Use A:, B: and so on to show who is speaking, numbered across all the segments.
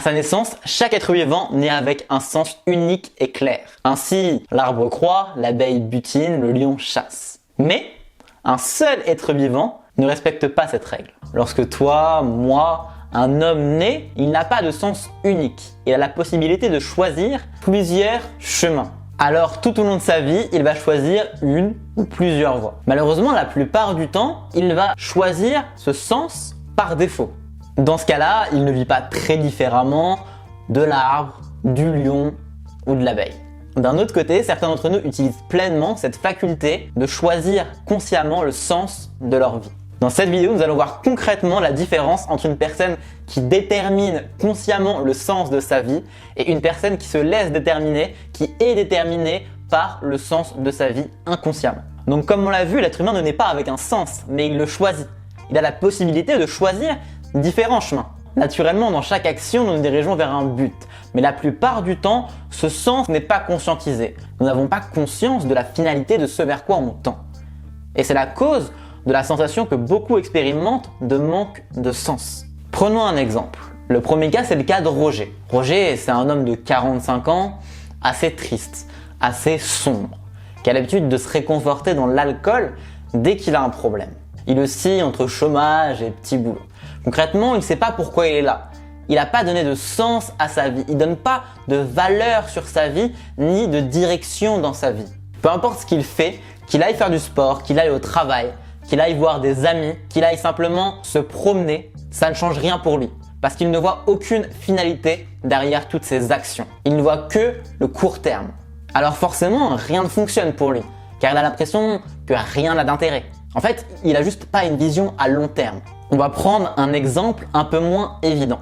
A: sa naissance, chaque être vivant naît avec un sens unique et clair. Ainsi, l'arbre croît, l'abeille butine, le lion chasse. Mais un seul être vivant ne respecte pas cette règle. Lorsque toi, moi, un homme naît, il n'a pas de sens unique. Il a la possibilité de choisir plusieurs chemins. Alors tout au long de sa vie, il va choisir une ou plusieurs voies. Malheureusement, la plupart du temps, il va choisir ce sens par défaut. Dans ce cas-là, il ne vit pas très différemment de l'arbre, du lion ou de l'abeille. D'un autre côté, certains d'entre nous utilisent pleinement cette faculté de choisir consciemment le sens de leur vie. Dans cette vidéo, nous allons voir concrètement la différence entre une personne qui détermine consciemment le sens de sa vie et une personne qui se laisse déterminer, qui est déterminée par le sens de sa vie inconsciemment. Donc comme on l'a vu, l'être humain ne naît pas avec un sens, mais il le choisit. Il a la possibilité de choisir différents chemins. Naturellement, dans chaque action, nous nous dirigeons vers un but. Mais la plupart du temps, ce sens n'est pas conscientisé. Nous n'avons pas conscience de la finalité de ce vers quoi on tend. Et c'est la cause de la sensation que beaucoup expérimentent de manque de sens. Prenons un exemple. Le premier cas, c'est le cas de Roger. Roger, c'est un homme de 45 ans, assez triste, assez sombre, qui a l'habitude de se réconforter dans l'alcool dès qu'il a un problème. Il oscille entre chômage et petit boulot. Concrètement, il ne sait pas pourquoi il est là. Il n'a pas donné de sens à sa vie. Il ne donne pas de valeur sur sa vie, ni de direction dans sa vie. Peu importe ce qu'il fait, qu'il aille faire du sport, qu'il aille au travail, qu'il aille voir des amis, qu'il aille simplement se promener, ça ne change rien pour lui. Parce qu'il ne voit aucune finalité derrière toutes ses actions. Il ne voit que le court terme. Alors forcément, rien ne fonctionne pour lui, car il a l'impression que rien n'a d'intérêt. En fait, il n'a juste pas une vision à long terme. On va prendre un exemple un peu moins évident.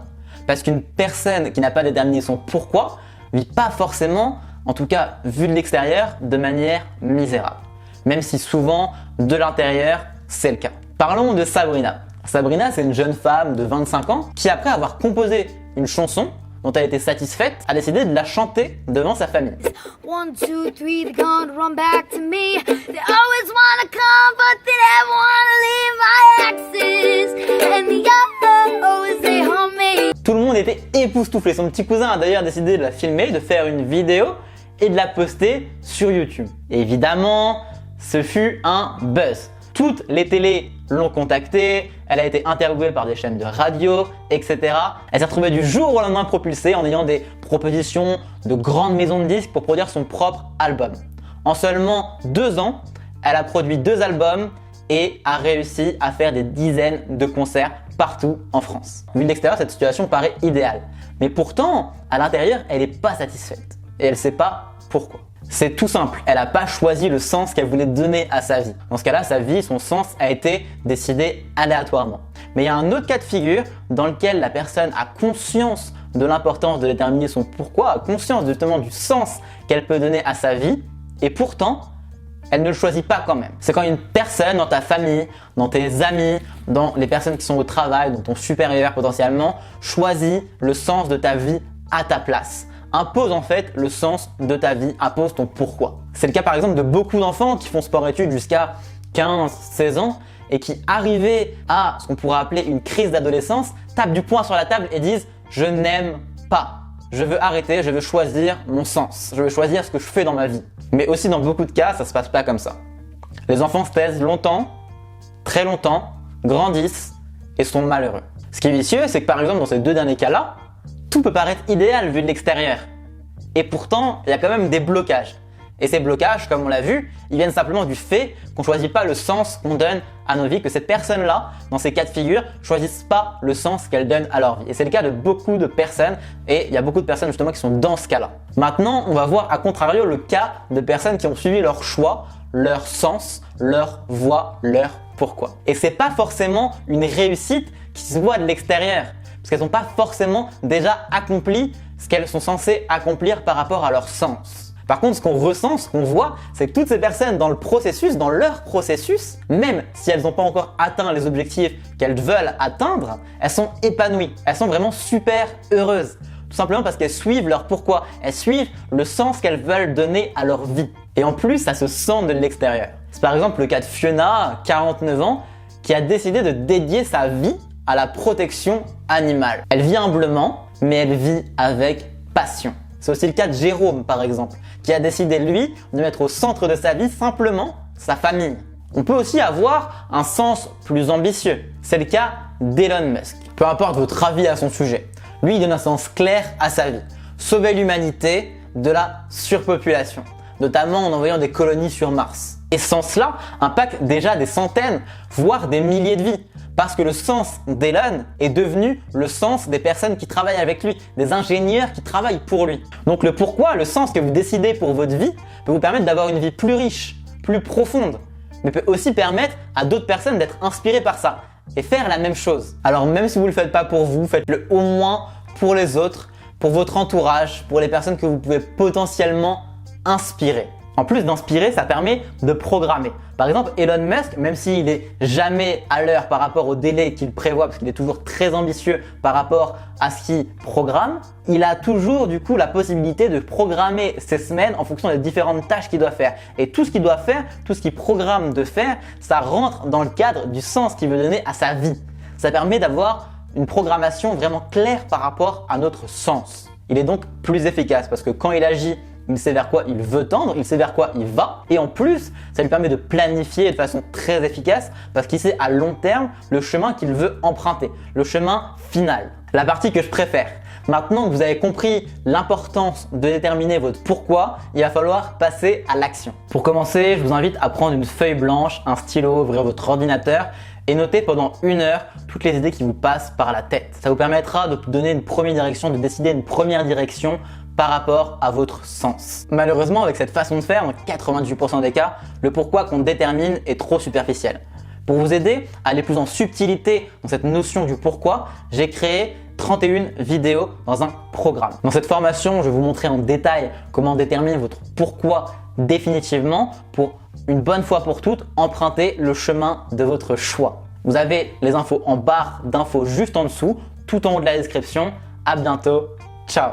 A: Parce qu'une personne qui n'a pas déterminé son pourquoi vit pas forcément, en tout cas vu de l'extérieur, de manière misérable. Même si souvent, de l'intérieur, c'est le cas. Parlons de Sabrina. Sabrina, c'est une jeune femme de 25 ans qui, après avoir composé une chanson dont elle était satisfaite, a décidé de la chanter devant sa famille.
B: 1, 2, 3, they can't run back to me. They always wanna come, but they never wanna leave my exes. And they always they haunt me.
A: Tout le monde était époustouflé. Son petit cousin a d'ailleurs décidé de la filmer, de faire une vidéo et de la poster sur YouTube. Et évidemment, ce fut un buzz. Toutes les télés l'ont contactée, elle a été interviewée par des chaînes de radio, etc. Elle s'est retrouvée du jour au lendemain propulsée en ayant des propositions de grandes maisons de disques pour produire son propre album. En seulement 2 ans, elle a produit 2 albums et a réussi à faire des dizaines de concerts partout en France. Vu de l'extérieur, cette situation paraît idéale. Mais pourtant, à l'intérieur, elle n'est pas satisfaite. Et elle ne sait pas pourquoi. C'est tout simple, elle n'a pas choisi le sens qu'elle voulait donner à sa vie. Dans ce cas-là, sa vie, son sens a été décidé aléatoirement. Mais il y a un autre cas de figure dans lequel la personne a conscience de l'importance de déterminer son pourquoi, a conscience justement du sens qu'elle peut donner à sa vie, et pourtant, elle ne le choisit pas quand même. C'est quand une personne dans ta famille, dans tes amis, dans les personnes qui sont au travail, dans ton supérieur potentiellement, choisit le sens de ta vie à ta place. Impose en fait le sens de ta vie, impose ton pourquoi. C'est le cas par exemple de beaucoup d'enfants qui font sport-études jusqu'à 15-16 ans et qui, arrivés à ce qu'on pourrait appeler une crise d'adolescence, tapent du poing sur la table et disent « je n'aime pas, je veux arrêter, je veux choisir mon sens, je veux choisir ce que je fais dans ma vie ». Mais aussi dans beaucoup de cas, ça se passe pas comme ça. Les enfants se taisent longtemps, très longtemps, grandissent et sont malheureux. Ce qui est vicieux, c'est que par exemple dans ces 2 derniers cas-là, tout peut paraître idéal vu de l'extérieur. Et pourtant, il y a quand même des blocages. Et ces blocages, comme on l'a vu, ils viennent simplement du fait qu'on ne choisit pas le sens qu'on donne à nos vies, que ces personnes-là, dans ces cas de figure, ne choisissent pas le sens qu'elles donnent à leur vie. Et c'est le cas de beaucoup de personnes, et il y a beaucoup de personnes justement qui sont dans ce cas-là. Maintenant, on va voir à contrario le cas de personnes qui ont suivi leur choix, leur sens, leur voie, leur pourquoi. Et c'est pas forcément une réussite qui se voit de l'extérieur. Parce qu'elles n'ont pas forcément déjà accompli ce qu'elles sont censées accomplir par rapport à leur sens. Par contre, ce qu'on ressent, ce qu'on voit, c'est que toutes ces personnes dans le processus, dans leur processus, même si elles n'ont pas encore atteint les objectifs qu'elles veulent atteindre, elles sont épanouies, elles sont vraiment super heureuses. Tout simplement parce qu'elles suivent leur pourquoi, elles suivent le sens qu'elles veulent donner à leur vie. Et en plus, ça se sent de l'extérieur. C'est par exemple le cas de Fiona, 49 ans, qui a décidé de dédier sa vie à la protection animale. Elle vit humblement, mais elle vit avec passion. C'est aussi le cas de Jérôme par exemple, qui a décidé lui de mettre au centre de sa vie simplement sa famille. On peut aussi avoir un sens plus ambitieux. C'est le cas d'Elon Musk. Peu importe votre avis à son sujet, lui il donne un sens clair à sa vie. Sauver l'humanité de la surpopulation, notamment en envoyant des colonies sur Mars. Et ce sens-là impacte déjà des centaines, voire des milliers de vies. Parce que le sens d'Elon est devenu le sens des personnes qui travaillent avec lui, des ingénieurs qui travaillent pour lui. Donc le pourquoi, le sens que vous décidez pour votre vie peut vous permettre d'avoir une vie plus riche, plus profonde, mais peut aussi permettre à d'autres personnes d'être inspirées par ça et faire la même chose. Alors même si vous ne le faites pas pour vous, faites-le au moins pour les autres, pour votre entourage, pour les personnes que vous pouvez potentiellement inspirer. En plus d'inspirer, ça permet de programmer. Par exemple, Elon Musk, même s'il est jamais à l'heure par rapport au délai qu'il prévoit, parce qu'il est toujours très ambitieux par rapport à ce qu'il programme, il a toujours du coup la possibilité de programmer ses semaines en fonction des différentes tâches qu'il doit faire. Et tout ce qu'il doit faire, tout ce qu'il programme de faire, ça rentre dans le cadre du sens qu'il veut donner à sa vie. Ça permet d'avoir une programmation vraiment claire par rapport à notre sens. Il est donc plus efficace parce que quand il agit, il sait vers quoi il veut tendre, il sait vers quoi il va. Et en plus, ça lui permet de planifier de façon très efficace parce qu'il sait à long terme le chemin qu'il veut emprunter, le chemin final. La partie que je préfère. Maintenant que vous avez compris l'importance de déterminer votre pourquoi, il va falloir passer à l'action. Pour commencer, je vous invite à prendre une feuille blanche, un stylo, ouvrir votre ordinateur et noter pendant 1 heure toutes les idées qui vous passent par la tête. Ça vous permettra de vous donner une première direction, de décider une première direction par rapport à votre sens. Malheureusement, avec cette façon de faire, dans 98% des cas, le pourquoi qu'on détermine est trop superficiel. Pour vous aider à aller plus en subtilité dans cette notion du pourquoi, j'ai créé 31 vidéos dans un programme. Dans cette formation, je vais vous montrer en détail comment déterminer votre pourquoi définitivement pour une bonne fois pour toutes emprunter le chemin de votre choix. Vous avez les infos en barre d'infos juste en dessous, tout en haut de la description. À bientôt. Ciao.